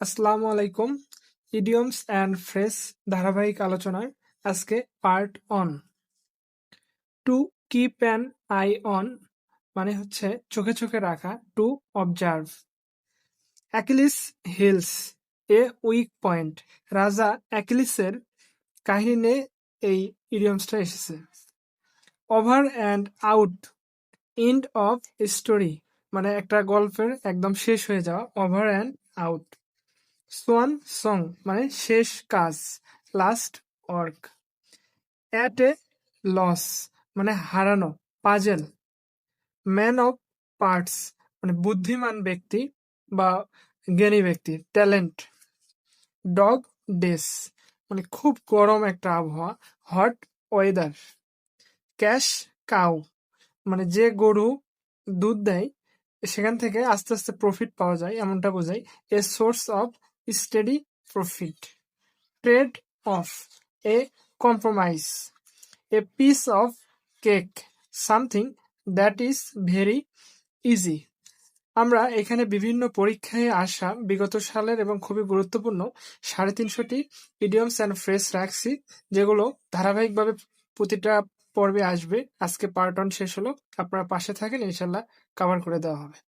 আসসালামু আলাইকুম। Idioms and phrase ধারাবাহিক আলোচনার আজকে part on. To keep an eye on মানে হচ্ছে চোখে চোখে রাখা, to observe. Achilles heels a weak point. রাজা অ্যাকিলিসের কাহিনী এই ইডিয়মসটা এসেছে। Over and out, end of story মানে একটা গল্পের একদম শেষ হয়ে যাওয়া, over and out. Swan song মানে শেষ কাজ, last work. At a loss মানে হারানো, পাজেল। ম্যান অফ পার্টস মানে বুদ্ধিমান ব্যক্তি বা জ্ঞানী ব্যক্তি, ট্যালেন্ট। ডগ ডেস মানে খুব গরম একটা আবহাওয়া, হট ওয়েদার। ক্যাশ কাউ মানে যে গরু দুধ দেয় সেখান থেকে আস্তে আস্তে প্রফিট পাওয়া যায় এমনটা বোঝায়। A source of steady profit. Trade of A compromise. A piece of cake something that is very easy. আমরা এখানে বিভিন্ন পরীক্ষায় আসা বিগত সালের এবং খুবই গুরুত্বপূর্ণ 350টি ইডিয়মস অ্যান্ড ফ্রেজ রাখছি, যেগুলো ধারাবাহিকভাবে প্রতিটা পর্বে আসবে। আজকে পার্ট 1 শেষ হলো, আপনারা পাশে থাকেন, ইনশাল্লাহ কভার করে দেওয়া হবে।